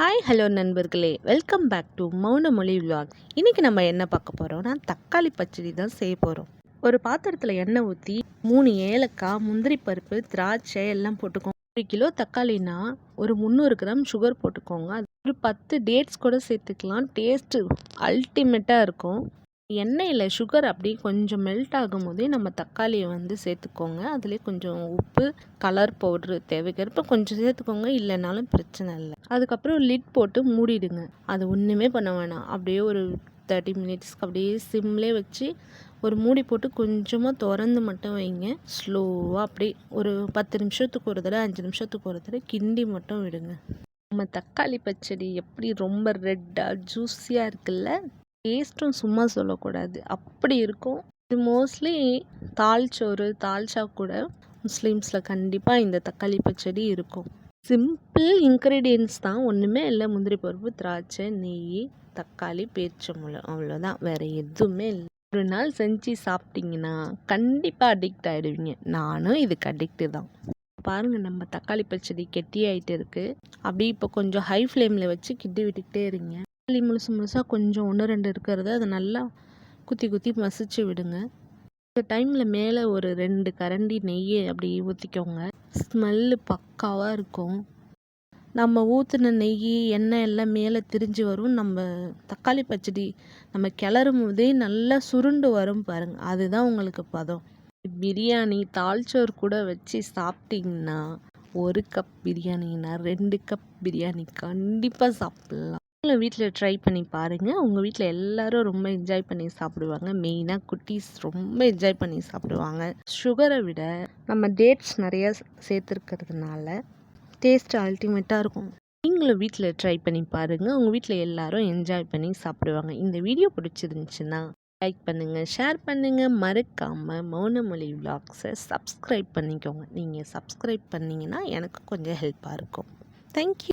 Hi hello நண்பர்களே, welcome back to மௌனமொழி vlog. இன்றைக்கி நம்ம என்ன பார்க்க போகிறோம்னா தக்காளி பச்சடி தான் செய்ய போகிறோம். ஒரு பாத்திரத்தில் எண்ணெய் ஊற்றி 3 ஏலக்காய், முந்திரி பருப்பு, திராட்சை எல்லாம் போட்டுக்கோங்க. 1 கிலோ தக்காளினா ஒரு 300 கிராம் சுகர் போட்டுக்கோங்க. அது ஒரு 10 டேட்ஸ் கூட சேர்த்துக்கலாம். டேஸ்ட்டு அல்டிமேட்டாக இருக்கும். எண்ணெயில் சுகர் அப்படியே கொஞ்சம் மெல்ட் ஆகும் போதே நம்ம தக்காளியை சேர்த்துக்கோங்க. அதுலேயே கொஞ்சம் உப்பு, கலர் பவுட்ரு தேவைக்கிறப்ப கொஞ்சம் சேர்த்துக்கோங்க, இல்லைனாலும் பிரச்சனை இல்லை. அதுக்கப்புறம் லிட் போட்டு மூடிடுங்க. அது ஒன்றுமே பண்ண வேணாம். அப்படியே ஒரு 30 மினிட்ஸ்க்கு அப்படியே சிம்லே வச்சு ஒரு மூடி போட்டு கொஞ்சமாக திறந்து மட்டும் வைங்க. ஸ்லோவாக அப்படியே ஒரு 10 நிமிஷத்துக்கு ஒரு தடவை, 5 நிமிஷத்துக்கு ஒரு தடவை கிண்டி மட்டும் விடுங்க. நம்ம தக்காளி பச்சடி எப்படி ரொம்ப ரெட்டாக ஜூஸியாக இருக்குல்ல, டேஸ்ட்டும் சும்மா சொல்லக்கூடாது, அப்படி இருக்கும். இது மோஸ்ட்லி தால்ச்சோறு, தால்ச்சா கூட முஸ்லீம்ஸில் கண்டிப்பாக இந்த தக்காளி பச்சடி இருக்கும். சிம்பிள் இன்க்ரீடியன்ஸ் தான், ஒன்றுமே இல்லை. முந்திரி பருப்பு, திராட்சை, நெய், தக்காளி, பேரிச்சம்பழம், அவ்வளோதான். வேறு எதுவுமே இல்லை. ஒரு நாள் செஞ்சு சாப்பிட்டிங்கன்னா கண்டிப்பாக அடிக்ட் ஆகிடுவீங்க. நானும் இதுக்கு அடிக்ட்டு தான். பாருங்கள், நம்ம தக்காளி பச்சடி கெட்டியாகிட்டு இருக்குது. அப்படியே இப்போ கொஞ்சம் ஹை ஃப்ளேமில் வச்சு கிண்டி விட்டுக்கிட்டே இருங்க. தக்காளி முழுசாக கொஞ்சம் 1-2 இருக்கிறத அதை நல்லா குத்தி மசிச்சு விடுங்க. இந்த டைமில் மேலே ஒரு 2 கரண்டி நெய்யை அப்படி ஊற்றிக்கோங்க. ஸ்மெல்லு பக்காவாக இருக்கும். நம்ம ஊற்றின நெய், எண்ணெய் எல்லாம் மேலே திரிஞ்சு வரும். நம்ம தக்காளி பச்சடி நம்ம கிளறும் போதே நல்லா சுருண்டு வரும் பாருங்கள், அதுதான் உங்களுக்கு பதம். பிரியாணி, தால்ச்சோறு கூட வச்சு சாப்பிட்டிங்கன்னா 1 கப் பிரியாணினா 2 கப் பிரியாணி கண்டிப்பாக சாப்பிட்லாம். நீங்களும் வீட்டில் ட்ரை பண்ணி பாருங்கள். உங்கள் வீட்டில் எல்லோரும் ரொம்ப என்ஜாய் பண்ணி சாப்பிடுவாங்க. மெயினாக குட்டீஸ் ரொம்ப என்ஜாய் பண்ணி சாப்பிடுவாங்க. சுகரை விட நம்ம டேட்ஸ் நிறையா சேர்த்துருக்கிறதுனால டேஸ்ட் அல்டிமேட்டாக இருக்கும். நீங்களும் வீட்டில் ட்ரை பண்ணி பாருங்கள். உங்கள் வீட்டில் எல்லோரும் என்ஜாய் பண்ணி சாப்பிடுவாங்க. இந்த வீடியோ பிடிச்சிருந்துச்சுன்னா லைக் பண்ணுங்கள், ஷேர் பண்ணுங்கள். மறக்காமல் மௌனமொழி விலாக்ஸை சப்ஸ்கிரைப் பண்ணிக்கோங்க. நீங்கள் சப்ஸ்கிரைப் பண்ணிங்கன்னா எனக்கு கொஞ்சம் ஹெல்ப்பாக இருக்கும். தேங்க்யூ.